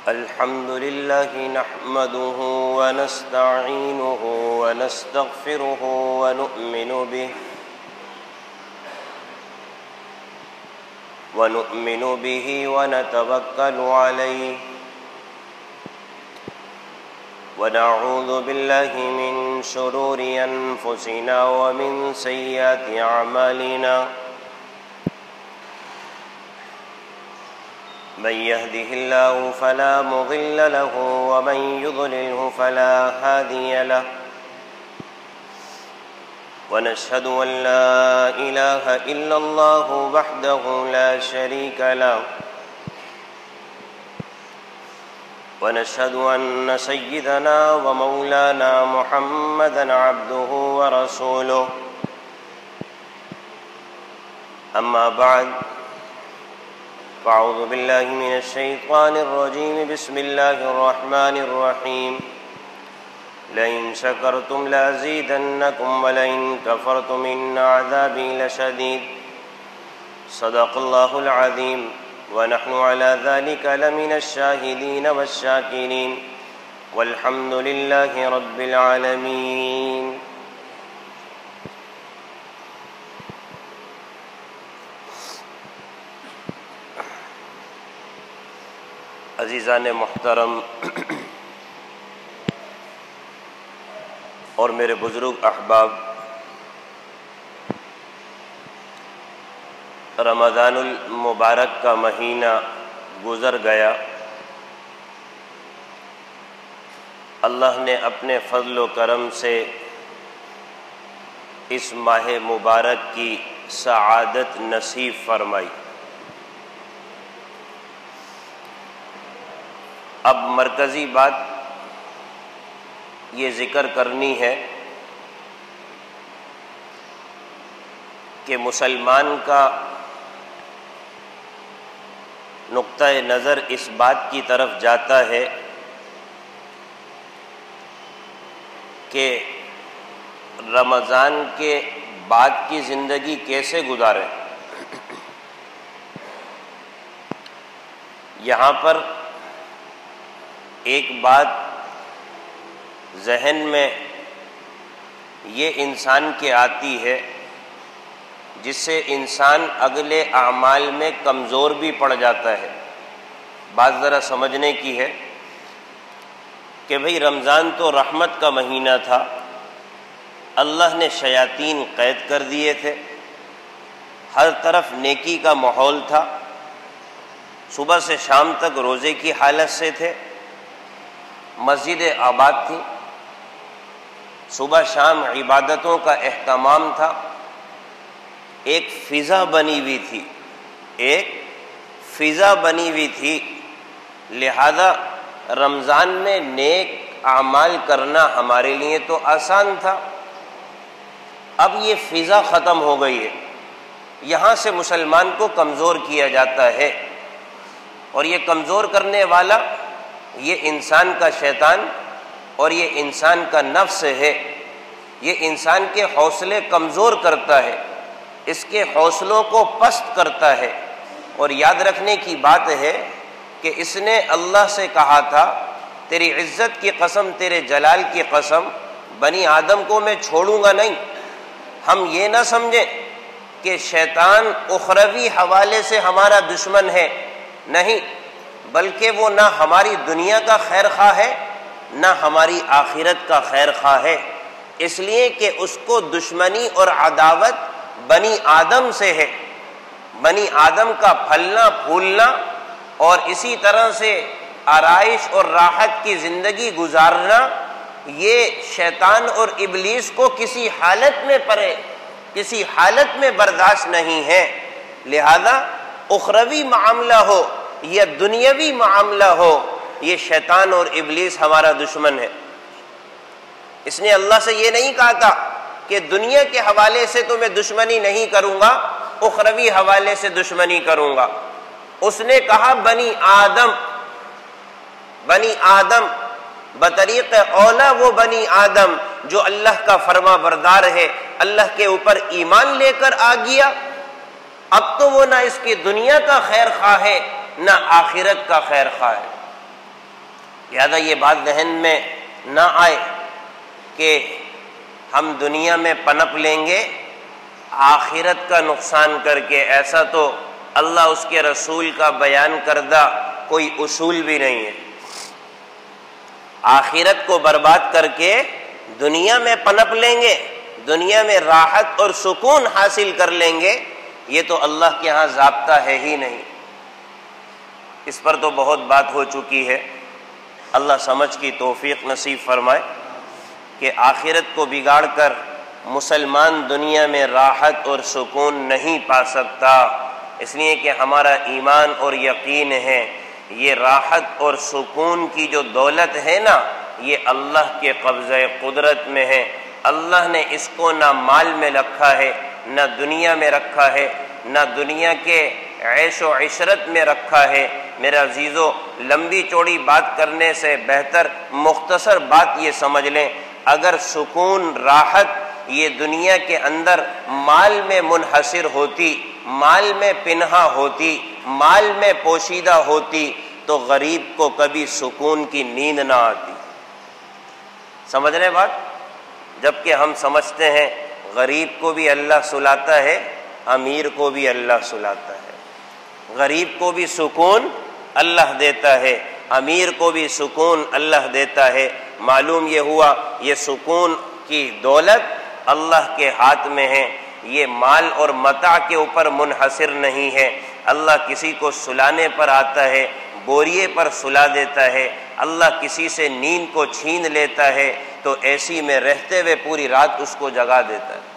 الحمد لله نحمده ونستعينه ونستغفره ونؤمن به ونتوكل عليه ونعوذ بالله من شرور أنفسنا ومن سيئات أعمالنا من يهده الله فلا مضل له ومن يضلله فلا هادي له ونشهد أن لا إله إلا الله وحده لا شريك له ونشهد أن سيدنا ومولانا محمدا عبده ورسوله أما بعد فأعوذ بالله من الشيطان الرجيم بسم الله الرحمن الرحيم لئن شكرتم لأزيدنكم ولئن كفرتم إن عذابي لشديد صدق الله العظيم ونحن على ذلك لمن الشاهدين والشاكرين والحمد لله رب العالمين. عزیزان محترم اور میرے بزرگ احباب، رمضان المبارک کا مہینہ گزر گیا. اللہ نے اپنے فضل و کرم سے اس ماہ مبارک کی سعادت نصیب فرمائی. اب مرکزی بات یہ ذکر کرنی ہے کہ مسلمان کا نقطہ نظر اس بات کی طرف جاتا ہے کہ رمضان کے بعد کی زندگی کیسے گزارے. یہاں پر ایک بات ذہن میں یہ انسان کے آتی ہے جس سے انسان اگلے اعمال میں کمزور بھی پڑ جاتا ہے. بات ذرا سمجھنے کی ہے کہ بھئی رمضان تو رحمت کا مہینہ تھا، اللہ نے شیاطین قید کر دیے تھے، ہر طرف نیکی کا ماحول تھا، صبح سے شام تک روزے کی حالت سے تھے، مسجد آباد تھی، صبح شام عبادتوں کا اہتمام تھا، ایک فضا بنی ہوئی تھی، لہذا رمضان میں نیک اعمال کرنا ہمارے لیے تو آسان تھا. اب یہ فضا ختم ہو گئی ہے، یہاں سے مسلمان کو کمزور کیا جاتا ہے، اور یہ کمزور کرنے والا یہ انسان کا شیطان اور یہ انسان کا نفس ہے. یہ انسان کے حوصلے کمزور کرتا ہے، اس کے حوصلوں کو پست کرتا ہے. اور یاد رکھنے کی بات ہے کہ اس نے اللہ سے کہا تھا تیری عزت کی قسم، تیرے جلال کی قسم، بنی آدم کو میں چھوڑوں گا نہیں. ہم یہ نہ سمجھیں کہ شیطان اخروی حوالے سے ہمارا دشمن ہے، نہیں، بلکہ وہ نہ ہماری دنیا کا خیر خواہ ہے نہ ہماری آخرت کا خیر خواہ ہے، اس لیے کہ اس کو دشمنی اور عداوت بنی آدم سے ہے. بنی آدم کا پھلنا پھولنا اور اسی طرح سے آرائش اور راحت کی زندگی گزارنا یہ شیطان اور ابلیس کو کسی حالت میں برداشت نہیں ہے. لہذا اخروی معاملہ ہو یا دنیاوی معاملہ ہو، یہ شیطان اور ابلیس ہمارا دشمن ہے. اس نے اللہ سے یہ نہیں کہا تھا کہ دنیا کے حوالے سے تو میں دشمنی نہیں کروں گا، اخروی حوالے سے دشمنی کروں گا. اس نے کہا بنی آدم بطریق اولا وہ بنی آدم جو اللہ کا فرما بردار ہے، اللہ کے اوپر ایمان لے کر آ گیا، اب تو وہ نہ اس کی دنیا کا خیر خواہ ہے نہ آخرت کا خیر خواہ ہے. لہذا یہ بات ذہن میں نہ آئے کہ ہم دنیا میں پنپ لیں گے آخرت کا نقصان کر کے، ایسا تو اللہ اس کے رسول کا بیان کردہ کوئی اصول بھی نہیں ہے۔ آخرت کو برباد کر کے دنیا میں پنپ لیں گے، دنیا میں راحت اور سکون حاصل کر لیں گے، یہ تو اللہ کے ہاں ضابطہ ہے ہی نہیں۔ اس پر تو بہت بات ہو چکی ہے، اللہ سمجھ کی توفیق نصیب فرمائے کہ آخرت کو بگاڑ کر مسلمان دنیا میں راحت اور سکون نہیں پا سکتا، اس لیے کہ ہمارا ایمان اور یقین ہے یہ راحت اور سکون کی جو دولت ہے نا، یہ اللہ کے قبضہ قدرت میں ہے۔ اللہ نے اس کو نہ مال میں رکھا ہے، نہ دنیا میں رکھا ہے، نہ دنیا کے عیش و عشرت میں رکھا ہے۔ میرے عزیزو، لمبی چوڑی بات کرنے سے بہتر مختصر بات یہ سمجھ لیں، اگر سکون راحت یہ دنیا کے اندر مال میں منحصر ہوتی، مال میں پنہا ہوتی، مال میں پوشیدہ ہوتی، تو غریب کو کبھی سکون کی نیند نہ آتی۔ سمجھ رہے بات؟ جبکہ ہم سمجھتے ہیں غریب کو بھی اللہ سلاتا ہے، امیر کو بھی اللہ سلاتا ہے، غریب کو بھی سکون اللہ دیتا ہے، امیر کو بھی سکون اللہ دیتا ہے۔ معلوم یہ ہوا یہ سکون کی دولت اللہ کے ہاتھ میں ہے، یہ مال اور متاع کے اوپر منحصر نہیں ہے۔ اللہ کسی کو سلانے پر آتا ہے، بوریے پر سلا دیتا ہے، اللہ کسی سے نیند کو چھین لیتا ہے تو ایسی میں رہتے ہوئے پوری رات اس کو جگا دیتا ہے۔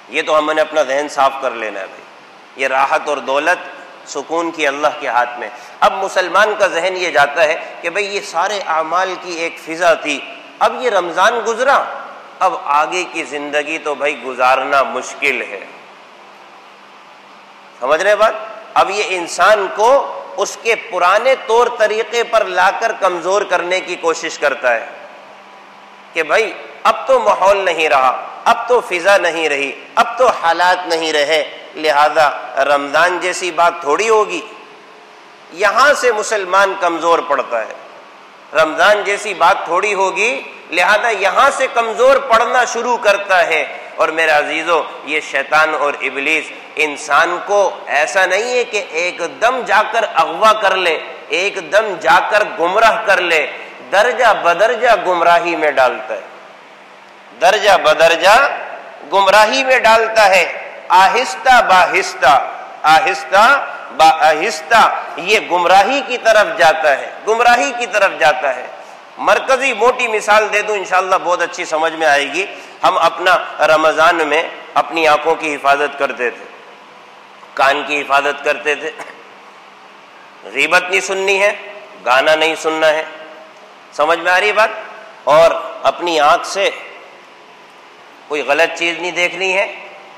یہ تو ہم نے اپنا ذہن صاف کر لینا ہے بھائی، یہ راحت اور دولت سکون کی اللہ کے ہاتھ میں۔ اب مسلمان کا ذہن یہ جاتا ہے کہ بھئی یہ سارے اعمال کی ایک فضا تھی، اب یہ رمضان گزرا، اب آگے کی زندگی تو بھائی گزارنا مشکل ہے۔ سمجھ رہے بات؟ اب یہ انسان کو اس کے پرانے طور طریقے پر لا کر کمزور کرنے کی کوشش کرتا ہے کہ بھائی اب تو ماحول نہیں رہا، اب تو فضا نہیں رہی، اب تو حالات نہیں رہے، لہذا رمضان جیسی بات تھوڑی ہوگی۔ یہاں سے مسلمان کمزور پڑتا ہے، رمضان جیسی بات تھوڑی ہوگی، لہذا یہاں سے کمزور پڑنا شروع کرتا ہے۔ اور میرے عزیزو، یہ شیطان اور ابلیس انسان کو ایسا نہیں ہے کہ ایک دم جا کر اغوا کر لے، ایک دم جا کر گمراہ کر لے، درجہ بدرجہ گمراہی میں ڈالتا ہے، درجہ بدرجہ گمراہی میں ڈالتا ہے، آہستہ باہستہ، آہستہ باہستہ یہ گمراہی کی طرف جاتا ہے، گمراہی کی طرف جاتا ہے۔ مرکزی موٹی مثال دے دوں، انشاءاللہ بہت اچھی سمجھ میں آئے گی۔ ہم اپنا رمضان میں اپنی آنکھوں کی حفاظت کرتے تھے، کان کی حفاظت کرتے تھے، غیبت نہیں سننی ہے، گانا نہیں سننا ہے، سمجھ میں آ رہی بات؟ اور اپنی آنکھ سے کوئی غلط چیز نہیں دیکھنی ہے،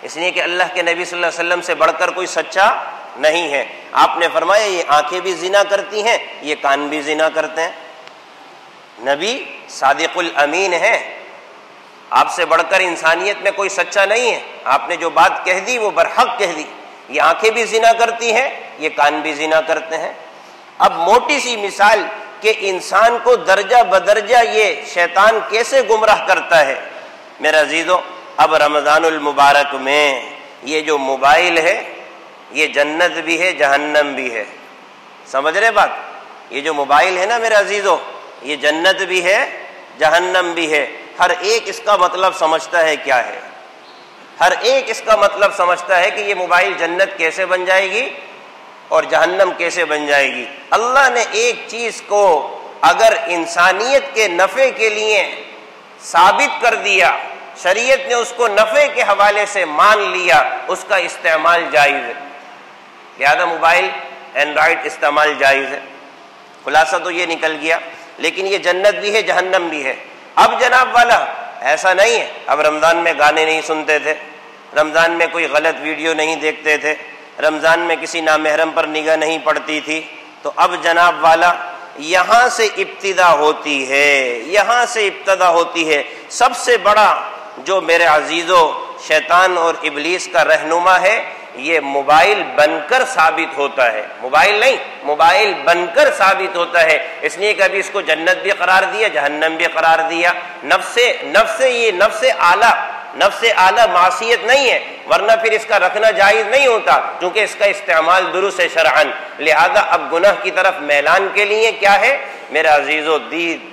اس لیے کہ اللہ کے نبی صلی اللہ علیہ وسلم سے بڑھ کر کوئی سچا نہیں ہے۔ آپ نے فرمایا یہ آنکھیں بھی زنا کرتی ہیں، یہ کان بھی زنا کرتے ہیں۔ نبی صادق الامین ہے، آپ سے بڑھ کر انسانیت میں کوئی سچا نہیں ہے، آپ نے جو بات کہہ دی وہ برحق کہہ دی۔ یہ آنکھیں بھی زنا کرتی ہیں، یہ کان بھی زنا کرتے ہیں۔ اب موٹی سی مثال کہ انسان کو درجہ بدرجہ یہ شیطان کیسے گمراہ کرتا ہے۔ میرے عزیزو، اب رمضان المبارک میں یہ جو موبائل ہے یہ جنت بھی ہے جہنم بھی ہے، سمجھ رہے بات؟ یہ جو موبائل ہے نا میرے عزیزو، یہ جنت بھی ہے جہنم بھی ہے۔ ہر ایک اس کا مطلب سمجھتا ہے کیا ہے، ہر ایک اس کا مطلب سمجھتا ہے کہ یہ موبائل جنت کیسے بن جائے گی اور جہنم کیسے بن جائے گی۔ اللہ نے ایک چیز کو اگر انسانیت کے نفع کے لیے ثابت کر دیا، شریعت نے اس کو نفع کے حوالے سے مان لیا، اس کا استعمال جائز ہے، لہذا موبائل اینڈرائڈ استعمال جائز ہے۔ خلاصہ تو یہ نکل گیا، لیکن یہ جنت بھی ہے جہنم بھی ہے۔ اب جناب والا ایسا نہیں ہے، اب رمضان میں گانے نہیں سنتے تھے، رمضان میں کوئی غلط ویڈیو نہیں دیکھتے تھے، رمضان میں کسی نامحرم پر نگاہ نہیں پڑتی تھی، تو اب جناب والا یہاں سے ابتدا ہوتی ہے، یہاں سے ابتدا ہوتی ہے۔ سب سے بڑا جو میرے عزیزو شیطان اور ابلیس کا رہنما ہے یہ موبائل بن کر ثابت ہوتا ہے، موبائل نہیں، موبائل بن کر ثابت ہوتا ہے۔ اس لیے کہ ابھی اس کو جنت بھی قرار دیا، جہنم بھی قرار دیا۔ یہ نفس اعلیٰ معصیت نہیں ہے، ورنہ پھر اس کا رکھنا جائز نہیں ہوتا، کیونکہ اس کا استعمال درست ہے شرعاً۔ لہذا اب گناہ کی طرف میلان کے لیے کیا ہے میرا عزیزو؟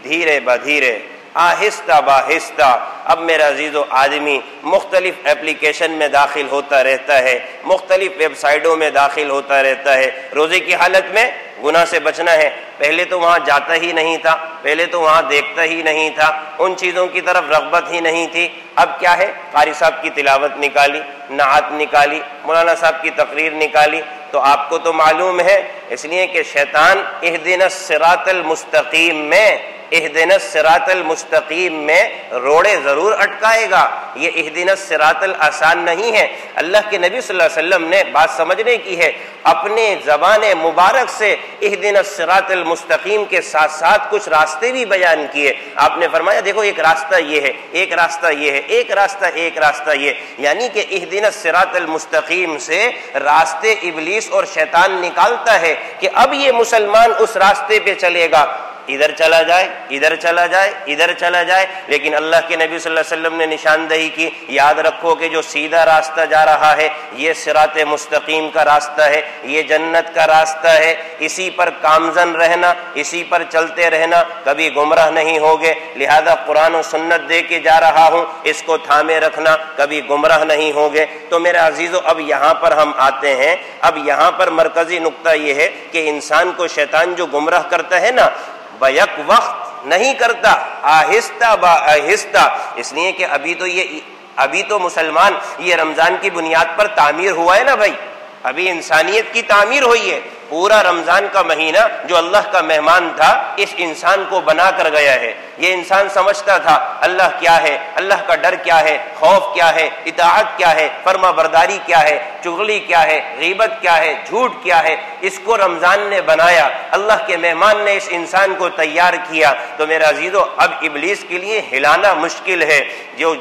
دھیرے بدھیرے، آہستہ باہستہ۔ اب میرا عزیزو آدمی مختلف اپلیکیشن میں داخل ہوتا رہتا ہے، مختلف ویب سائٹوں میں داخل ہوتا رہتا ہے۔ روزے کی حالت میں گناہ سے بچنا ہے، پہلے تو وہاں جاتا ہی نہیں تھا، پہلے تو وہاں دیکھتا ہی نہیں تھا، ان چیزوں کی طرف رغبت ہی نہیں تھی۔ اب کیا ہے، قاری صاحب کی تلاوت نکالی، نعت نکالی، مولانا صاحب کی تقریر نکالی، تو آپ کو تو معلوم ہے، اس لیے کہ شیطان اہدنا الصراط المستقیم میں اہدنا الصراط المستقیم میں روڑے ضرور اٹکائے گا۔ یہ اہدنا الصراط آسان نہیں ہے۔ اللہ کے نبی صلی اللہ علیہ وسلم نے بات سمجھنے کی ہے، اپنے زبان مبارک سے اہدنا الصراط المستقیم کے ساتھ ساتھ کچھ راستے بھی بیان کیے۔ آپ نے فرمایا دیکھو ایک راستہ یہ ہے، ایک راستہ یہ ہے، ایک راستہ یہ، یعنی کہ اہدنا الصراط المستقیم سے راستے ابلیس اور شیطان نکالتا ہے کہ اب یہ مسلمان اس راستے پہ چلے گا، ادھر چلا جائے، ادھر چلا جائے، ادھر چلا جائے۔ لیکن اللہ کے نبی صلی اللہ علیہ وسلم نے نشاندہی کی، یاد رکھو کہ جو سیدھا راستہ جا رہا ہے یہ صراط مستقیم کا راستہ ہے، یہ جنت کا راستہ ہے، اسی پر کامزن رہنا، اسی پر چلتے رہنا، کبھی گمراہ نہیں ہوگے۔ لہذا قرآن و سنت دے کے جا رہا ہوں، اس کو تھامے رکھنا، کبھی گمراہ نہیں ہوگے۔ تو میرے عزیزو اب یہاں پر ہم آتے ہیں، اب یہاں پر مرکزی نقطہ یہ ہے کہ انسان کو شیطان جو گمراہ کرتا ہے نا، بیک وقت نہیں کرتا، آہستہ با آہستہ۔ اس لیے کہ ابھی تو مسلمان یہ رمضان کی بنیاد پر تعمیر ہوا ہے نا بھائی، ابھی انسانیت کی تعمیر ہوئی ہے۔ پورا رمضان کا مہینہ جو اللہ کا مہمان تھا اس انسان کو بنا کر گیا ہے۔ یہ انسان سمجھتا تھا اللہ کیا ہے، اللہ کا ڈر کیا ہے، خوف کیا ہے، اطاعت کیا ہے، فرما برداری کیا ہے، چغلی کیا ہے، غیبت کیا ہے، جھوٹ کیا ہے۔ اس کو رمضان نے بنایا، اللہ کے مہمان نے اس انسان کو تیار کیا۔ تو میرا عزیزو اب ابلیس کے لیے ہلانا مشکل ہے،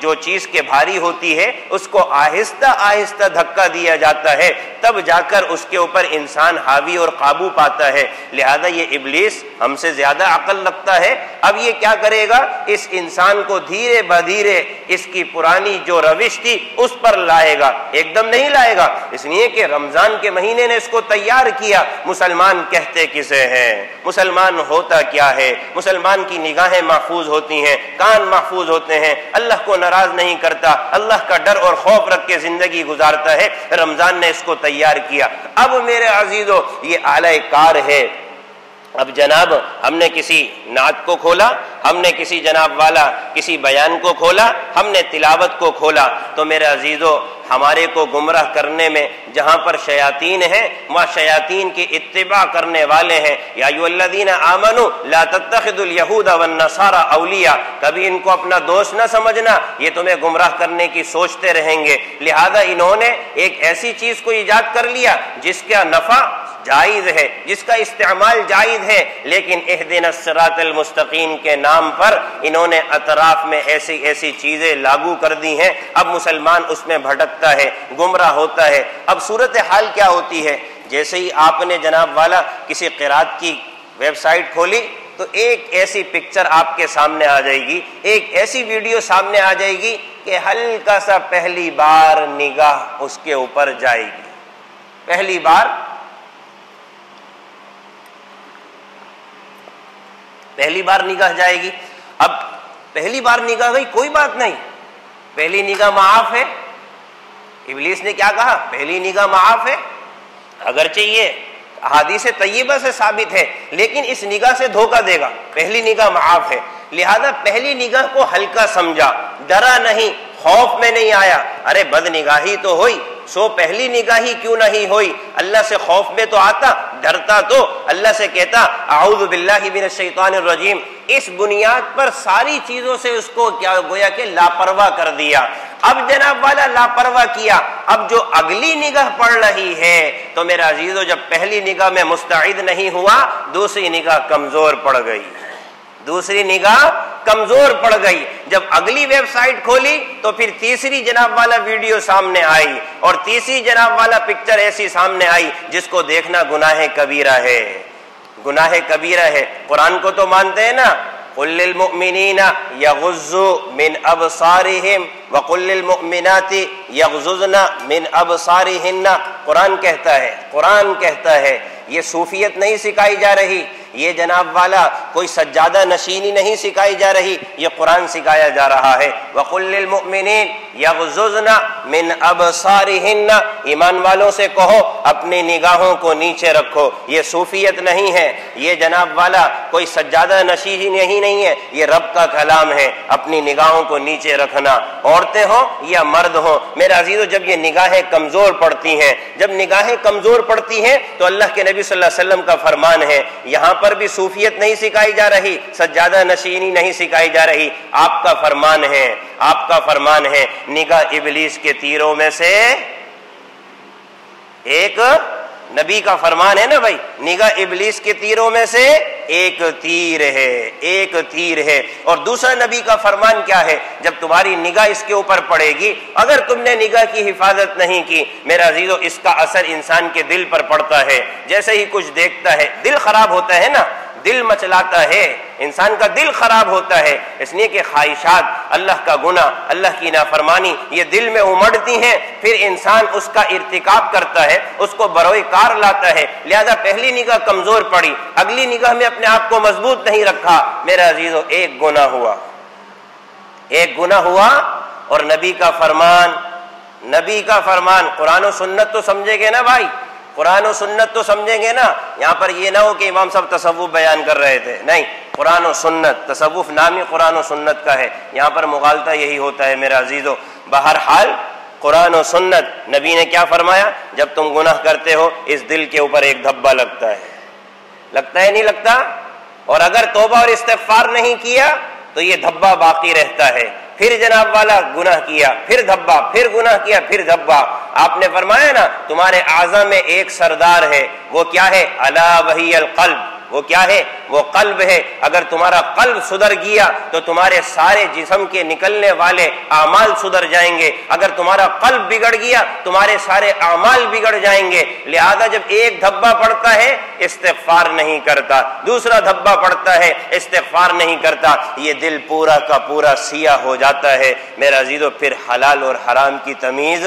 جو چیز کے بھاری ہوتی ہے اس کو آہستہ آہستہ دھکا دیا جاتا ہے، تب جا کر اس کے اوپر انسان حاوی اور قابو پاتا ہے۔ لہذا یہ ابلیس ہم سے زیادہ عقل رکھتا ہے، اب یہ کیا کرے گا، اس انسان کو دھیرے بدھیرے اس کی پرانی جو روش تھی اس پر لائے گا، ایک دم نہیں لائے گا، اس لیے کہ رمضان کے مہینے نے اس کو تیار کیا۔ مسلمان کہتے کسے ہیں، مسلمان ہوتا کیا ہے، مسلمان کی نگاہیں محفوظ ہوتی ہیں، کان محفوظ ہوتے ہیں، اللہ کو ناراض نہیں کرتا، اللہ کا ڈر اور خوف رکھ کے زندگی گزارتا ہے۔ رمضان نے اس کو تیار کیا۔ اب میرے عزیزو یہ اعلی کار ہے۔ اب جناب ہم نے کسی نعت کو کھولا، ہم نے کسی جناب والا کسی بیان کو کھولا، ہم نے تلاوت کو کھولا، تو میرے عزیزو ہمارے کو گمراہ کرنے میں جہاں پر شیاطین ہیں وہاں شیاطین کی اتباع کرنے والے ہیں۔ یا ایھا الذین آمنوا لا تتخذوا اليہود والنصارى اولیاء، کبھی ان کو اپنا دوست نہ سمجھنا، یہ تمہیں گمراہ کرنے کی سوچتے رہیں گے۔ لہذا انہوں نے ایک ایسی چیز کو ایجاد کر لیا جس کا نفع جائز ہے، جس کا استعمال جائز ہے، لیکن اہدنا الصراط المستقیم کے نام پر انہوں نے اطراف میں ایسی چیزیں لاگو کر دی ہیں۔ اب مسلمان اس میں بھٹکتا ہے، گمراہ ہوتا ہے۔ اب صورتحال کیا ہوتی ہے، جیسے ہی آپ نے جناب والا کسی قرات کی ویب سائٹ کھولی تو ایک ایسی پکچر آپ کے سامنے آ جائے گی، ایک ایسی ویڈیو سامنے آ جائے گی کہ ہلکا سا پہلی بار نگاہ اس کے اوپر جائے گی، پہلی بار نگاہ جائے گی۔ اب پہلی بار نگاہ گئی کوئی بات نہیں، پہلی نگاہ معاف ہے۔ ابلیس نے کیا کہا، پہلی نگاہ معاف ہے، اگرچہ یہ احادیث طیبہ سے ثابت ہے لیکن اس نگاہ سے دھوکہ دے گا، پہلی نگاہ معاف ہے۔ لہذا پہلی نگاہ کو ہلکا سمجھا، ڈرا نہیں، خوف میں نہیں آیا، ارے بد نگاہی تو ہوئی، سو پہلی نگاہی کیوں نہیں ہوئی، اللہ سے خوف میں تو آتا، ڈرتا تو اللہ سے کہتا اعوذ باللہ من الشیطان الرجیم۔ اس بنیاد پر ساری چیزوں سے اس کو کیا گویا کہ لاپرواہ کر دیا۔ اب جناب والا لاپرواہ کیا، اب جو اگلی نگاہ پڑ رہی ہے تو میرا عزیزو جب پہلی نگاہ میں مستعد نہیں ہوا دوسری نگاہ کمزور پڑ گئی، دوسری نگاہ کمزور پڑ گئی. جب اگلی ویب سائٹ کھولی تو پھر تیسری جناب والا ویڈیو سامنے آئی اور تیسری جناب والا پکچر ایسی سامنے آئی جس کو دیکھنا گناہ کبیرہ ہے, گناہ کبیرہ ہے. قرآن کو تو مانتے ہیں نا, قل للمؤمنین یغضوا من ابصارہم وقل للمؤمنات یغضضن من ابصارہن. قرآن کہتا ہے یہ صوفیت نہیں سکھائی جا رہی, یہ جناب والا کوئی سجادہ نشینی نہیں سکھائی جا رہی, یہ قرآن سکھایا جا رہا ہے. وقل للمؤمنین یغضضن من ابصارہن, ایمان والوں سے کہو اپنی نگاہوں کو نیچے رکھو. یہ صوفیت نہیں ہے, یہ جناب والا کوئی سجادہ نشینی نہیں ہے, یہ رب کا کلام ہے. اپنی نگاہوں کو نیچے رکھنا, عورتیں ہوں یا مرد ہوں. میرے عزیزو, جب یہ نگاہیں کمزور پڑتی ہیں, جب نگاہیں کمزور پڑتی ہیں تو اللہ کے نبی صلی اللہ علیہ وسلم کا فرمان ہے, یہاں پر بھی صوفیت نہیں سکھائی جا رہی, سجادہ نشینی نہیں سکھائی جا رہی. آپ کا فرمان ہے نگاہ ابلیس کے تیروں میں سے ایک, نبی کا فرمان ہے نا بھائی, نگاہ ابلیس کے تیروں میں سے ایک تیر ہے. اور دوسرا نبی کا فرمان کیا ہے, جب تمہاری نگاہ اس کے اوپر پڑے گی, اگر تم نے نگاہ کی حفاظت نہیں کی میرا عزیزو, اس کا اثر انسان کے دل پر پڑتا ہے. جیسے ہی کچھ دیکھتا ہے دل خراب ہوتا ہے نا, دل مچلاتا ہے, انسان کا دل خراب ہوتا ہے. اس لیے کہ خواہشات, اللہ کا گناہ, اللہ کی نافرمانی یہ دل میں امڑتی ہیں, پھر انسان اس کا ارتکاب کرتا ہے, اس کو بروئے کار لاتا ہے. لہذا پہلی نگاہ کمزور پڑی, اگلی نگاہ میں اپنے آپ کو مضبوط نہیں رکھا, میرا عزیزو ایک گناہ ہوا. اور نبی کا فرمان, قرآن و سنت تو سمجھے گے نا بھائی, قرآن و سنت تو سمجھیں گے نا. یہاں پر یہ نہ ہو کہ امام صاحب تصوف بیان کر رہے تھے, نہیں, قرآن و سنت, تصوف نام ہی قرآن و سنت کا ہے. یہاں پر مغالطہ یہی ہوتا ہے میرا عزیزو. بہرحال قرآن و سنت, نبی نے کیا فرمایا, جب تم گناہ کرتے ہو اس دل کے اوپر ایک دھبا لگتا ہے نہیں لگتا, اور اگر توبہ اور استغفار نہیں کیا تو یہ دھبا باقی رہتا ہے. پھر جناب والا گناہ کیا, پھر دھبا, پھر گناہ کیا, پھر دھبا. آپ نے فرمایا نا تمہارے اعضاء میں ایک سردار ہے, وہ کیا ہے, الا وہی القلب, وہ کیا ہے, وہ قلب ہے. اگر تمہارا قلب سدھر گیا تو تمہارے سارے جسم کے نکلنے والے اعمال سدھر جائیں گے. اگر تمہارا قلب بگڑ گیا تمہارے سارے اعمال بگڑ جائیں گے. لہذا جب ایک دھبا پڑتا ہے استغفار نہیں کرتا, دوسرا دھبا پڑتا ہے استغفار نہیں کرتا, یہ دل پورا کا پورا سیاہ ہو جاتا ہے. میرا عزیزو پھر حلال اور حرام کی تمیز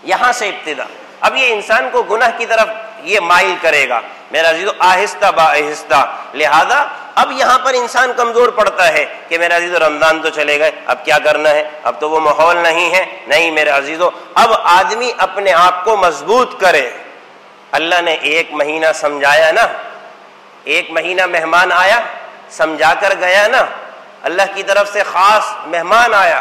یہاں سے ابتدا. اب یہ انسان کو گناہ کی طرف یہ مائل کرے گا میرا عزیزو آہستہ با آہستہ. لہذا اب یہاں پر انسان کمزور پڑتا ہے کہ میرا عزیزو رمضان تو چلے گئے, اب کیا کرنا ہے, اب تو وہ ماحول نہیں ہے. نہیں میرے عزیزو, اب آدمی اپنے آپ کو مضبوط کرے. اللہ نے ایک مہینہ سمجھایا نا, ایک مہینہ مہمان آیا سمجھا کر گیا نا, اللہ کی طرف سے خاص مہمان آیا.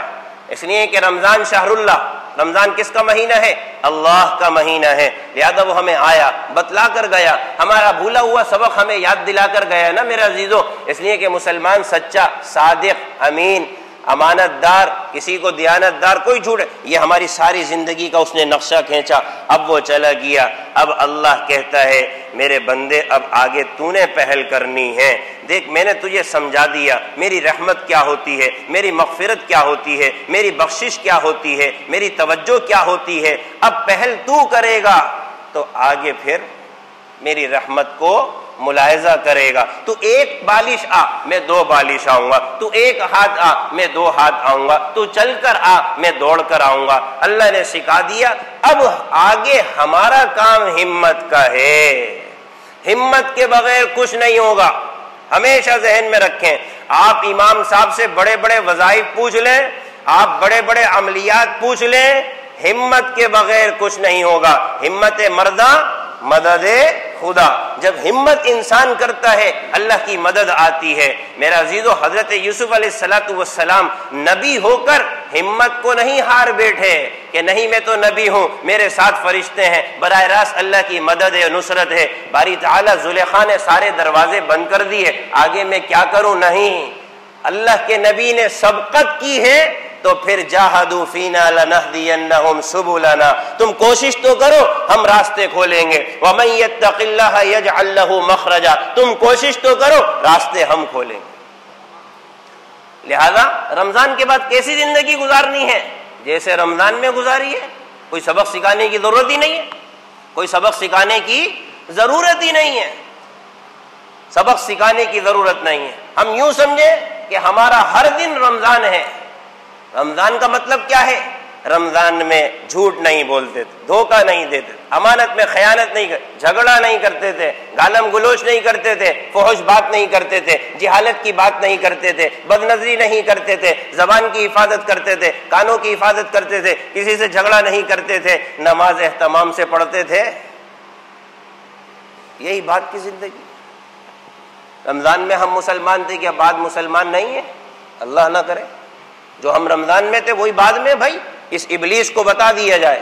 اس لیے کہ رمضان شہر اللہ, رمضان کس کا مہینہ ہے, اللہ کا مہینہ ہے. لہذا وہ ہمیں آیا, بتلا کر گیا, ہمارا بھولا ہوا سبق ہمیں یاد دلا کر گیا نا میرا عزیزو. اس لیے کہ مسلمان سچا, صادق, امین, امانت دار, کسی کو دیانت دار, کوئی جھوٹ, یہ ہماری ساری زندگی کا اس نے نقشہ کھینچا. اب وہ چلا گیا. اب اللہ کہتا ہے میرے بندے اب آگے تو نے پہل کرنی ہے. دیکھ میں نے تجھے سمجھا دیا میری رحمت کیا ہوتی ہے, میری مغفرت کیا ہوتی ہے, میری بخشش کیا ہوتی ہے, میری توجہ کیا ہوتی ہے. اب پہل تو کرے گا تو آگے پھر میری رحمت کو ملاحظہ کرے گا. تو ایک بالش آ میں دو بالش آؤں گا, تو ایک ہاتھ آ میں دو ہاتھ آؤں گا, تو چل کر آ میں دوڑ کر آؤں گا. اللہ نے سکھا دیا. اب آگے ہمارا کام ہمت کا ہے, ہمت کے بغیر کچھ نہیں ہوگا. ہمیشہ ذہن میں رکھیں, آپ امام صاحب سے بڑے بڑے وظائف پوچھ لیں, آپ بڑے بڑے عملیات پوچھ لیں, ہمت کے بغیر کچھ نہیں ہوگا. ہمت مردہ مدد خدا. جب ہمت انسان کرتا ہے اللہ کی مدد آتی ہے. میرا عزیزو حضرت یوسف علیہ السلام نبی ہو کر ہمت کو نہیں ہار بیٹھے کہ نہیں میں تو نبی ہوں, میرے ساتھ فرشتے ہیں, براہ راست اللہ کی مدد ہے, نصرت ہے. باری تعالیٰ زلیخا نے سارے دروازے بند کر دیے, آگے میں کیا کروں. نہیں, اللہ کے نبی نے سبقت کی ہے تو پھر جاہدوا فینا لنہدینہم سبلنا, تم کوشش تو کرو ہم راستے کھولیں گے. ومن یتق اللہ یجعل لہ مخرجا, تم کوشش تو کرو راستے ہم کھولیں گے. لہذا رمضان کے بعد کیسی زندگی گزارنی ہے؟ جیسے رمضان میں گزاری ہے. کوئی سبق سکھانے کی ضرورت ہی نہیں ہے، کوئی سبق سکھانے کی ضرورت ہی نہیں ہے، سبق سکھانے کی ضرورت نہیں ہے. ہم یوں سمجھے کہ ہمارا ہر دن رمضان ہے. رمضان کا مطلب کیا ہے؟ رمضان میں جھوٹ نہیں بولتے تھے، دھوکہ نہیں دیتے، امانت میں خیانت نہیں کرتے، جھگڑا نہیں کرتے تھے، گالم گلوچ نہیں کرتے تھے، فحش بات نہیں کرتے تھے، جہالت کی بات نہیں کرتے تھے، بد نظری نہیں کرتے تھے، زبان کی حفاظت کرتے تھے، کانوں کی حفاظت کرتے تھے، کسی سے جھگڑا نہیں کرتے تھے، نماز اہتمام سے پڑھتے تھے. یہی بات کی زندگی. رمضان میں ہم مسلمان تھے، کیا بعد مسلمان نہیں ہیں؟ اللہ نہ کرے. جو ہم رمضان میں تھے وہی بعد میں. بھائی اس ابلیس کو بتا دیا جائے،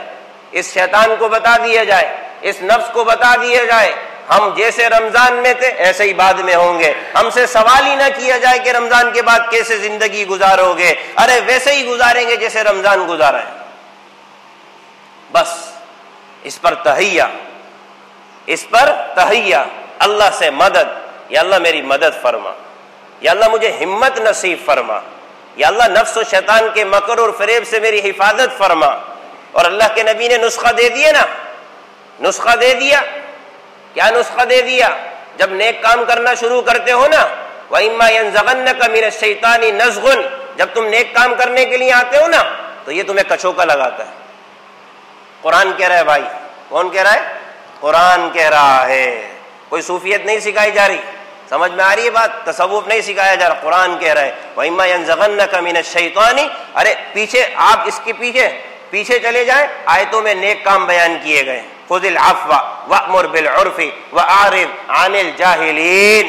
اس شیطان کو بتا دیا جائے، اس نفس کو بتا دیا جائے ہم جیسے رمضان میں تھے ایسے ہی بعد میں ہوں گے. ہم سے سوال ہی نہ کیا جائے کہ رمضان کے بعد کیسے زندگی گزارو گے، ارے ویسے ہی گزاریں گے جیسے رمضان گزارا ہے. بس اس پر تہیا، اس پر تہیا. اللہ سے مدد، یا اللہ میری مدد فرما، یا اللہ مجھے ہمت نصیب فرما، یا اللہ نفس و شیطان کے مکر اور فریب سے میری حفاظت فرما. اور اللہ کے نبی نے نسخہ دے دیا نا، نسخہ دے دیا. کیا نسخہ دے دیا؟ جب نیک کام کرنا شروع کرتے ہو نا، وَإِمَّا يَنزَغَنَّكَ مِنَ الشَّيْطَانِ نَزْغٌ، جب تم نیک کام کرنے کے لیے آتے ہو نا تو یہ تمہیں کچھوکا لگاتا ہے. قرآن کہہ رہا ہے بھائی. کون کہہ رہا ہے؟ قرآن کہہ رہا ہے. کوئی صوفیت نہیں سکھائی جا رہی، سمجھ میں آ رہی ہے بات؟ تصوف نہیں سکھایا جا رہا، قرآن کہہ رہا ہے وَإِمَّا يَنزَغَنَّكَ مِنَ الشَّيْطَانِ. ارے پیچھے آپ اس کے پیچھے چلے جائیں، آیتوں میں نیک کام بیان کیے گئے. خُذِ الْعَفْوَ وَأْمُرْ بِالْعُرْفِ وَأَعْرِضْ عَنِ الْجَاهِلِينَ.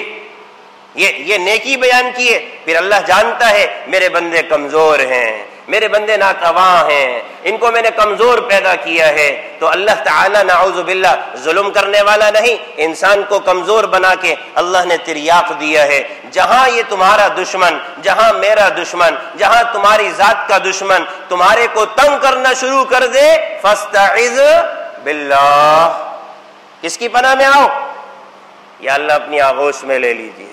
یہ نیکی بیان کیے. پھر اللہ جانتا ہے میرے بندے کمزور ہیں، میرے بندے ناتواں ہیں، ان کو میں نے کمزور پیدا کیا ہے. تو اللہ تعالیٰ نعوذ باللہ ظلم کرنے والا نہیں، انسان کو کمزور بنا کے اللہ نے تریاق دیا ہے. جہاں یہ تمہارا دشمن، جہاں میرا دشمن، جہاں تمہاری ذات کا دشمن تمہارے کو تنگ کرنا شروع کر دے، فاستعذ باللہ، کس کی پناہ میں آؤ؟ یا اللہ اپنی آغوش میں لے لیجئے،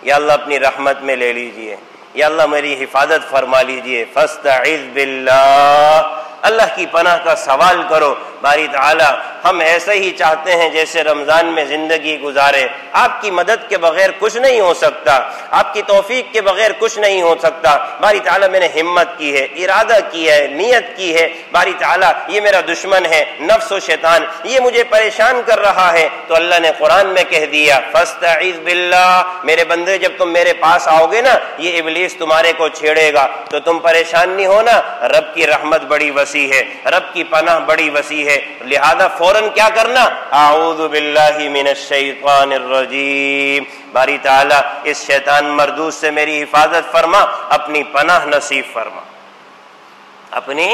یا اللہ اپنی رحمت میں لے لیجئے، یا اللہ میری حفاظت فرما لیجئے. فاستعذ باللہ، اللہ کی پناہ کا سوال کرو. باری تعالی ہم ایسے ہی چاہتے ہیں جیسے رمضان میں زندگی گزارے. آپ کی مدد کے بغیر کچھ نہیں ہو سکتا، آپ کی توفیق کے بغیر کچھ نہیں ہو سکتا. باری تعالی میں نے ہمت کی ہے، ارادہ کیا ہے، نیت کی ہے. باری تعالی یہ میرا دشمن ہے، نفس و شیطان، یہ مجھے پریشان کر رہا ہے. تو اللہ نے قرآن میں کہہ دیا فاستعذ باللہ، میرے بندے جب تم میرے پاس آؤ گے نا یہ ابلیس تمہارے کو چھیڑے گا تو تم پریشان نہیں ہونا. رب کی رحمت بڑی وسیع ہے، رب کی پناہ بڑی وسیع ہے. لہذا فوراً کیا کرنا؟ اعوذ باللہ من الشیطان الرجیم. باری تعالیٰ اس شیطان مردود سے میری حفاظت فرما، اپنی پناہ نصیب فرما، اپنی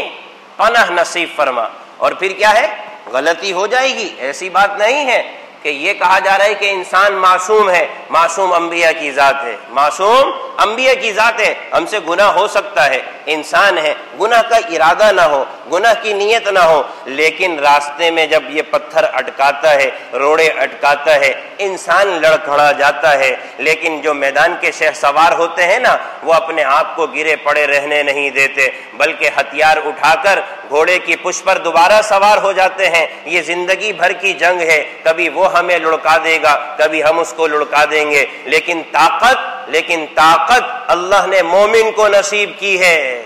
پناہ نصیب فرما. اور پھر کیا ہے؟ غلطی ہو جائے گی، ایسی بات نہیں ہے کہ یہ کہا جا رہا ہے کہ انسان معصوم ہے. معصوم انبیاء کی ذات ہے، معصوم انبیاء کی ذات ہے. ہم سے گناہ ہو سکتا ہے، انسان ہے، گناہ کا ارادہ نہ ہو، گناہ کی نیت نہ ہو، لیکن راستے میں جب یہ پتھر اٹکاتا ہے، روڑے اٹکاتا ہے، انسان لڑکھڑا جاتا ہے. لیکن جو میدان کے شہ سوار ہوتے ہیں نا وہ اپنے آپ کو گرے پڑے رہنے نہیں دیتے، بلکہ ہتھیار اٹھا کر گھوڑے کی پشت پر دوبارہ سوار ہو جاتے ہیں. یہ زندگی بھر کی جنگ ہے، کبھی وہ ہمیں لڑکا دے گا، کبھی ہم اس کو لڑکا دیں گے. لیکن طاقت اللہ نے مومن کو نصیب کی ہے.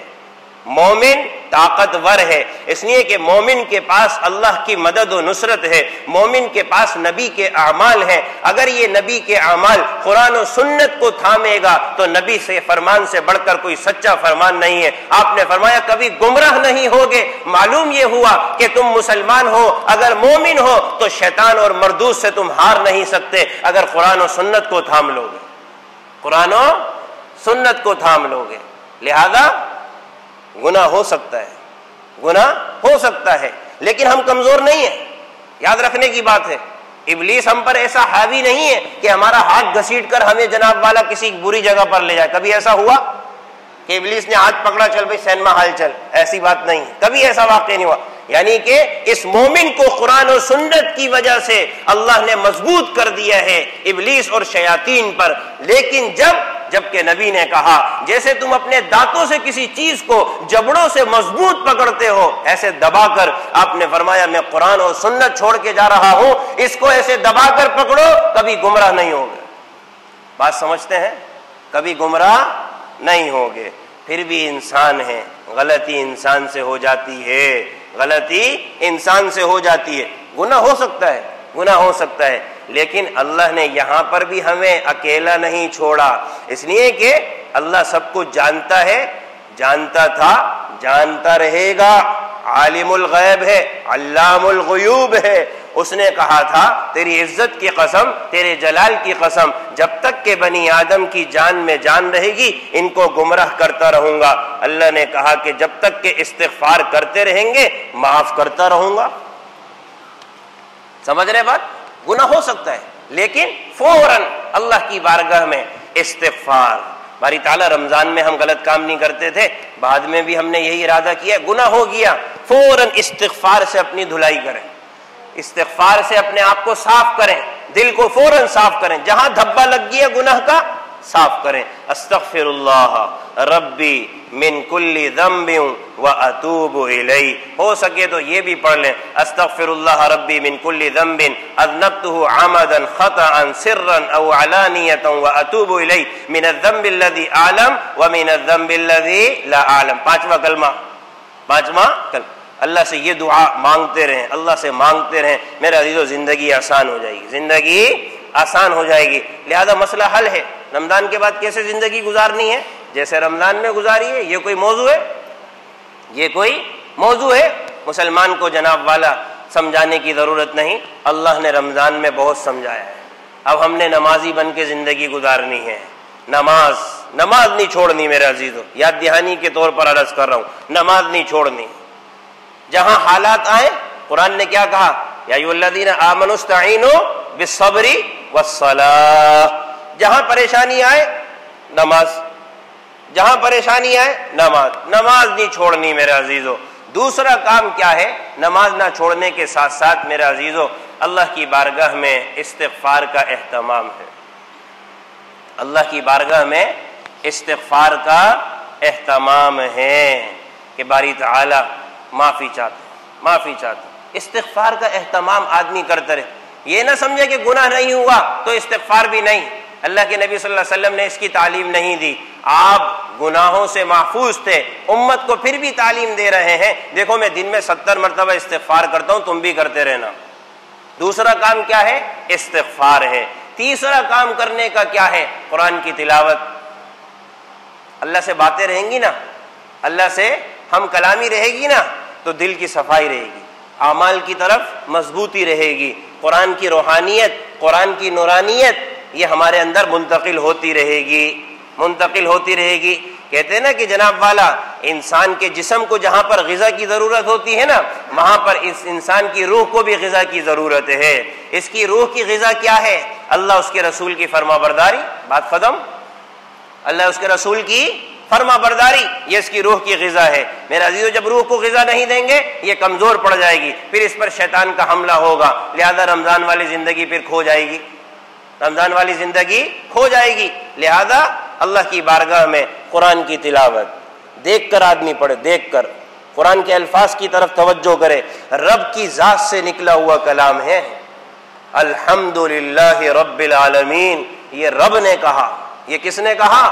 مومن طاقتور ہے، اس لیے کہ مومن کے پاس اللہ کی مدد و نصرت ہے، مومن کے پاس نبی کے اعمال ہیں. اگر یہ نبی کے اعمال قرآن و سنت کو تھامے گا تو نبی سے فرمان سے بڑھ کر کوئی سچا فرمان نہیں ہے. آپ نے فرمایا کبھی گمراہ نہیں ہوگے. معلوم یہ ہوا کہ تم مسلمان ہو، اگر مومن ہو تو شیطان اور مردود سے تم ہار نہیں سکتے اگر قرآن و سنت کو تھام لو گے، قرآن و سنت کو تھام لو گے. لہذا گناہ ہو سکتا ہے، گناہ ہو سکتا ہے، لیکن ہم کمزور نہیں ہیں. یاد رکھنے کی بات ہے، ابلیس ہم پر ایسا حاوی نہیں ہے کہ ہمارا ہاتھ گھسیٹ کر ہمیں جناب والا کسی بری جگہ پر لے جائے. کبھی ایسا ہوا کہ ابلیس نے ہاتھ پکڑا، چل بھائی سینما ہال چل؟ ایسی بات نہیں، کبھی ایسا واقع نہیں ہوا. یعنی کہ اس مومن کو قرآن و سنت کی وجہ سے اللہ نے مضبوط کر دیا ہے ابلیس اور شیاطین پر. لیکن جب جبکہ نبی نے کہا جیسے تم اپنے دانتوں سے کسی چیز کو جبڑوں سے مضبوط پکڑتے ہو ایسے دبا کر، آپ نے فرمایا میں قرآن اور سنت چھوڑ کے جا رہا ہوں، اس کو ایسے دبا کر پکڑو، کبھی گمراہ نہیں ہوگے۔ بات سمجھتے ہیں؟ کبھی گمراہ نہیں ہوگے۔ پھر بھی انسان ہے، غلطی انسان سے ہو جاتی ہے، غلطی انسان سے ہو جاتی ہے، گناہ ہو سکتا ہے، گناہ ہو سکتا ہے، لیکن اللہ نے یہاں پر بھی ہمیں اکیلا نہیں چھوڑا، اس لیے کہ اللہ سب کچھ جانتا ہے، جانتا تھا، جانتا رہے گا، عالم الغیب ہے، علام الغیوب ہے۔ اس نے کہا تھا تیری عزت کی قسم، تیرے جلال کی قسم، جب تک کہ بنی آدم کی جان میں جان رہے گی ان کو گمراہ کرتا رہوں گا۔ اللہ نے کہا کہ جب تک کہ استغفار کرتے رہیں گے معاف کرتا رہوں گا۔ سمجھ رہے بات؟ گناہ ہو سکتا ہے لیکن فوراً اللہ کی بارگاہ میں استغفار۔ باری تعالیٰ رمضان میں ہم غلط کام نہیں کرتے تھے، بعد میں بھی ہم نے یہی ارادہ کیا، گناہ ہو گیا، فوراً استغفار سے اپنی دھلائی کریں، استغفار سے اپنے آپ کو صاف کریں، دل کو فوراً صاف کریں، جہاں دھبا لگ گیا گناہ کا صاف کریں۔ استغفر اللہ ربی من کل ذنب واتوب الیہ، ہو سکے تو یہ بھی پڑھ لیں، استغفر اللہ ربی من کل ذنب اذنبته عمدا خطأ سرا او علانیۃ واتوب الیہ من الذنب الذی اعلم ومن الذنب الذی لا اعلم۔ پانچواں کلمہ، پانچواں کلمہ، اللہ سے یہ دعا مانگتے رہیں، اللہ سے مانگتے رہیں، میرے عزیزو زندگی آسان ہو جائے گی، زندگی آسان ہو جائے گی۔ لہذا مسئلہ حل ہے، رمضان کے بعد کیسے زندگی گزارنی ہے؟ جیسے رمضان میں گزاری ہے۔ یہ کوئی موضوع ہے؟ یہ کوئی موضوع ہے؟ مسلمان کو جناب والا سمجھانے کی ضرورت نہیں، اللہ نے رمضان میں بہت سمجھایا ہے۔ اب ہم نے نمازی بن کے زندگی گزارنی ہے، نماز نہیں چھوڑنی میرے عزیزو، یاد دہانی کے طور پر عرض کر رہا ہوں، نماز نہیں چھوڑنی۔ جہاں حالات آئے، قرآن نے کیا کہا؟ یا ایھا الذین آمنوا استعینوا بالصبر والصلاۃ۔ جہاں پریشانی آئے نماز، جہاں پریشانی آئے نماز نہیں چھوڑنی میرے عزیزو۔ دوسرا کام کیا ہے؟ نماز نہ چھوڑنے کے ساتھ ساتھ میرے عزیزو اللہ کی بارگاہ میں استغفار کا اہتمام ہے، اللہ کی بارگاہ میں استغفار کا اہتمام ہے کہ باری تعالی معافی چاہتے، استغفار کا اہتمام آدمی کرتا رہے۔ یہ نہ سمجھے کہ گناہ نہیں ہوا تو استغفار بھی نہیں، اللہ کے نبی صلی اللہ علیہ وسلم نے اس کی تعلیم نہیں دی، آپ گناہوں سے محفوظ تھے، امت کو پھر بھی تعلیم دے رہے ہیں، دیکھو میں دن میں 70 مرتبہ استغفار کرتا ہوں، تم بھی کرتے رہنا۔ دوسرا کام کیا ہے؟ استغفار ہے۔ تیسرا کام کرنے کا کیا ہے؟ قرآن کی تلاوت۔ اللہ سے باتیں رہیں گی نا، اللہ سے ہم کلامی رہے گی نا، تو دل کی صفائی رہے گی، اعمال کی طرف مضبوطی رہے گی، قرآن کی روحانیت، قرآن کی نورانیت یہ ہمارے اندر منتقل ہوتی رہے گی۔ کہتے ہیں نا کہ جناب والا انسان کے جسم کو جہاں پر غذا کی ضرورت ہوتی ہے نا، وہاں پر اس انسان کی روح کو بھی غذا کی ضرورت ہے۔ اس کی روح کی غذا کیا ہے؟ اللہ اس کے رسول کی فرما برداری، بات ختم۔ اللہ اس کے رسول کی فرما برداری یہ اس کی روح کی غذا ہے۔ میرے عزیزو جب روح کو غذا نہیں دیں گے یہ کمزور پڑ جائے گی، پھر اس پر شیطان کا حملہ ہوگا، لہذا رمضان والی زندگی پھر کھو جائے گی، رمضان والی زندگی کھو جائے گی۔ لہذا اللہ کی بارگاہ میں قرآن کی تلاوت دیکھ کر آدمی پڑھے، دیکھ کر قرآن کے الفاظ کی طرف توجہ کرے، رب کی ذات سے نکلا ہوا کلام ہے۔ الحمدللہ رب العالمین، یہ رب نے کہا۔ یہ کس نے کہا؟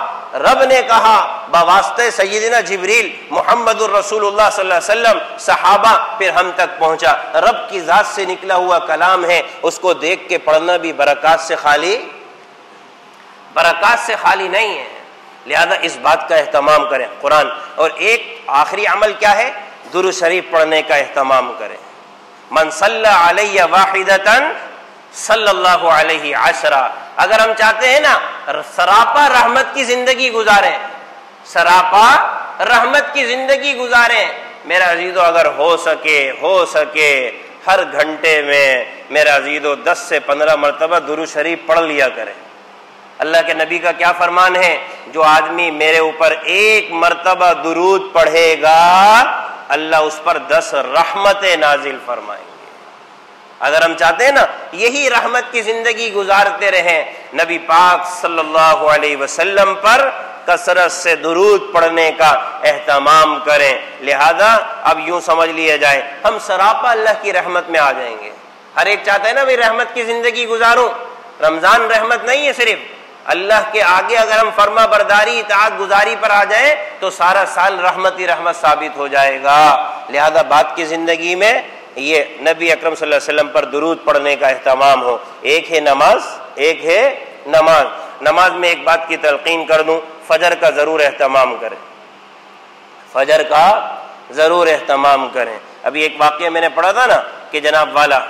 رب نے کہا بواسطہ سیدنا جبریل، محمد الرسول اللہ صلی اللہ علیہ وسلم، صحابہ، پھر ہم تک پہنچا۔ رب کی ذات سے نکلا ہوا کلام ہے، اس کو دیکھ کے پڑھنا بھی برکات سے خالی نہیں ہے، لہذا اس بات کا اہتمام کریں قرآن۔ اور ایک آخری عمل کیا ہے؟ درود شریف پڑھنے کا اہتمام کریں۔ من صلی علیہ واحدۃ صلی اللہ علیہ عشرہ۔ اگر ہم چاہتے ہیں نا سراپا رحمت کی زندگی گزاریں، سراپا رحمت کی زندگی گزاریں میرا عزیزو، اگر ہو سکے ہر گھنٹے میں میرا عزیزو 10 سے 15 مرتبہ درود شریف پڑھ لیا کریں۔ اللہ کے نبی کا کیا فرمان ہے؟ جو آدمی میرے اوپر 1 مرتبہ درود پڑھے گا اللہ اس پر 10 رحمتیں نازل فرمائیں گے۔ اگر ہم چاہتے ہیں نا یہی رحمت کی زندگی گزارتے رہیں، نبی پاک صلی اللہ علیہ وسلم پر کثرت سے درود پڑھنے کا اہتمام کریں۔ لہذا اب یوں سمجھ لیا جائے ہم سراپا اللہ کی رحمت میں آ جائیں گے۔ ہر ایک چاہتا ہے نا میں رحمت کی زندگی گزاروں۔ رمضان رحمت نہیں ہے صرف، اللہ کے آگے اگر ہم فرما برداری اطاعت گزاری پر آ جائیں تو سارا سال رحمت ہی رحمت ثابت ہو جائے گا۔ لہذا بعد کی زندگی میں یہ نبی اکرم صلی اللہ علیہ وسلم پر درود پڑھنے کا اہتمام ہو۔ ایک ہے نماز، ایک ہے نماز۔ نماز میں ایک بات کی تلقین کر دوں، فجر کا ضرور اہتمام کریں، فجر کا ضرور اہتمام کریں۔ ابھی ایک واقعہ میں نے پڑھا تھا نا کہ جناب والا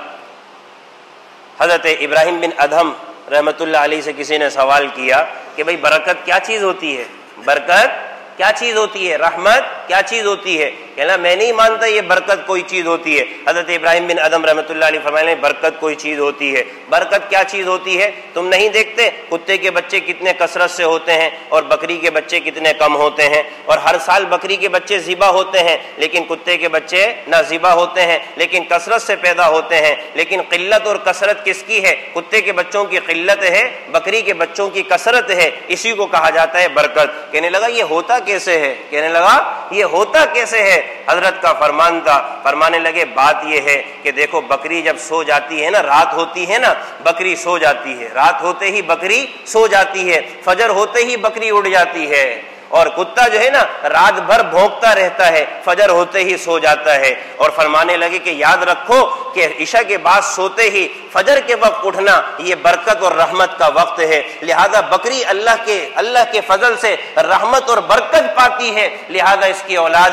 حضرت ابراہیم بن ادہم رحمۃ اللہ علیہ سے کسی نے سوال کیا کہ بھئی برکت کیا چیز ہوتی ہے، برکت کیا چیز ہوتی ہے، رحمت کیا چیز ہوتی ہے؟ کہنا میں نہیں مانتا یہ برکت کوئی چیز ہوتی ہے۔ حضرت ابراہیم بن ادم رحمۃ اللہ علیہ فرمانے برکت کوئی چیز ہوتی ہے۔ برکت کیا چیز ہوتی ہے؟ تم نہیں دیکھتے کتے کے بچے کتنے کثرت سے ہوتے ہیں اور بکری کے بچے کتنے کم ہوتے ہیں، اور ہر سال بکری کے بچے ذبح ہوتے ہیں لیکن کتے کے بچے نہ ذبح ہوتے ہیں لیکن کثرت سے پیدا ہوتے ہیں۔ لیکن قلت اور کثرت کس کی ہے؟ کتے کے بچوں کی قلت ہے، بکری کے بچوں کی کثرت ہے، اسی کو کہا جاتا ہے برکت۔ کہنے لگا یہ ہوتا کیسے ہے؟ کہنے لگا یہ ہوتا کیسے ہے؟ حضرت کا فرمان تھا، فرمانے لگے بات یہ ہے کہ دیکھو بکری جب سو جاتی ہے نا، رات ہوتی ہے نا، بکری سو جاتی ہے، رات ہوتے ہی بکری سو جاتی ہے، فجر ہوتے ہی بکری اڑ جاتی ہے، اور کتا جو ہے نا رات بھر بھونکتا رہتا ہے، فجر ہوتے ہی سو جاتا ہے۔ اور فرمانے لگے کہ یاد رکھو کہ عشاء کے بعد سوتے ہی فجر کے وقت اٹھنا یہ برکت اور رحمت کا وقت ہے۔ لہذا بکری اللہ کے فضل سے رحمت اور برکت پاتی ہے، لہذا اس کی اولاد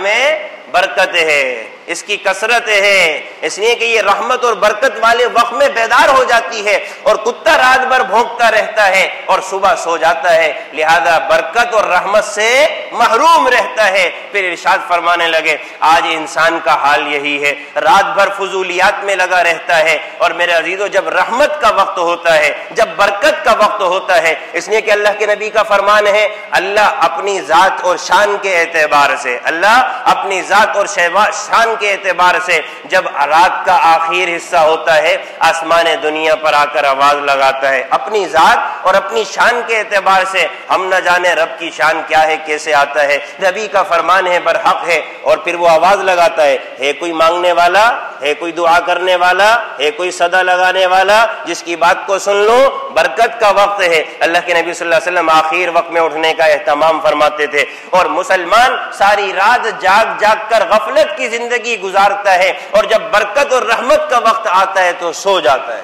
میں برکت ہے، اس کی کثرت ہے، اس لیے کہ یہ رحمت اور برکت والے وقت میں بیدار ہو جاتی ہے، اور کتا رات بھر بھونکتا رہتا ہے اور صبح سو جاتا ہے، لہذا برکت اور رحمت سے محروم رہتا ہے۔ پھر ارشاد فرمانے لگے آج انسان کا حال یہی ہے، رات بھر فضولیات میں لگا رہتا ہے، اور میرے عزیزو جب رحمت کا وقت ہوتا ہے، جب برکت کا وقت ہوتا ہے، اس لیے کہ اللہ کے نبی کا فرمان ہے اللہ اپنی ذات اور شان کے اعتبار سے، اللہ اپنی ذات اور شان کے اعتبار سے جب رات کا آخر حصہ ہوتا ہے آسمان دنیا پر آ کر آواز لگاتا ہے، اپنی ذات اور اپنی شان کے اعتبار سے۔ ہم نہ جانے رب کی شان کیا ہے، کیسے آتا ہے، نبی کا فرمان ہے برحق ہے، اور پھر وہ آواز لگاتا ہے کوئی مانگنے والا ہے، کوئی دعا کرنے والا ہے، کوئی صدا لگانے والا جس کی بات کو سن لو، برکت کا وقت ہے۔ اللہ کے نبی صلی اللہ علیہ وسلم آخر وقت میں اٹھنے کا اہتمام فرماتے تھے، اور مسلمان ساری رات جاگ جاگ کر غفلت کی زندگی گزارتا ہے، اور جب برکت اور رحمت کا وقت آتا ہے تو سو جاتا ہے۔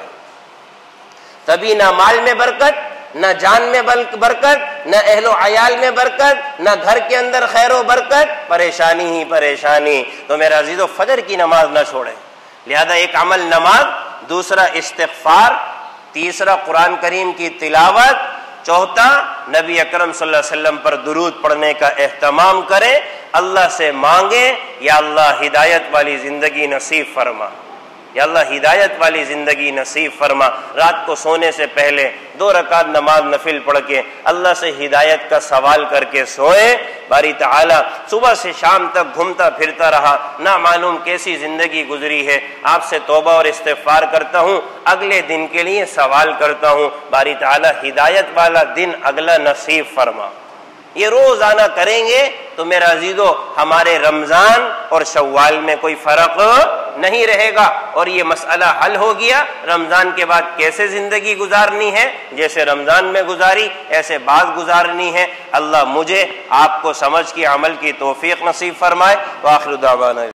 تبھی نہ مال میں برکت، نہ جان میں برکت، نہ اہل و عیال میں برکت، نہ گھر کے اندر خیر و برکت، پریشانی ہی پریشانی۔ تو میرے عزیزو فجر کی نماز نہ چھوڑیں۔ لہذا ایک عمل نماز، دوسرا استغفار، تیسرا قرآن کریم کی تلاوت، چوتھا نبی اکرم صلی اللہ علیہ وسلم پر درود پڑھنے کا اہتمام کریں، اللہ سے مانگیں یا اللہ ہدایت والی زندگی نصیب فرما، یا اللہ ہدایت والی زندگی نصیب فرما۔ رات کو سونے سے پہلے 2 رکعت نماز نفل پڑھ کے اللہ سے ہدایت کا سوال کر کے سوئیں۔ باری تعالی صبح سے شام تک گھومتا پھرتا رہا، نہ معلوم کیسی زندگی گزری ہے، آپ سے توبہ اور استغفار کرتا ہوں، اگلے دن کے لیے سوال کرتا ہوں، باری تعالی ہدایت والا دن اگلا نصیب فرما۔ یہ روزانہ کریں گے تو میرا عزیزو ہمارے رمضان اور شوال میں کوئی فرق نہیں رہے گا، اور یہ مسئلہ حل ہو گیا رمضان کے بعد کیسے زندگی گزارنی ہے، جیسے رمضان میں گزاری ایسے بعد گزارنی ہے۔ اللہ مجھے آپ کو سمجھ کے عمل کی توفیق نصیب فرمائے۔ وآخر دعوانا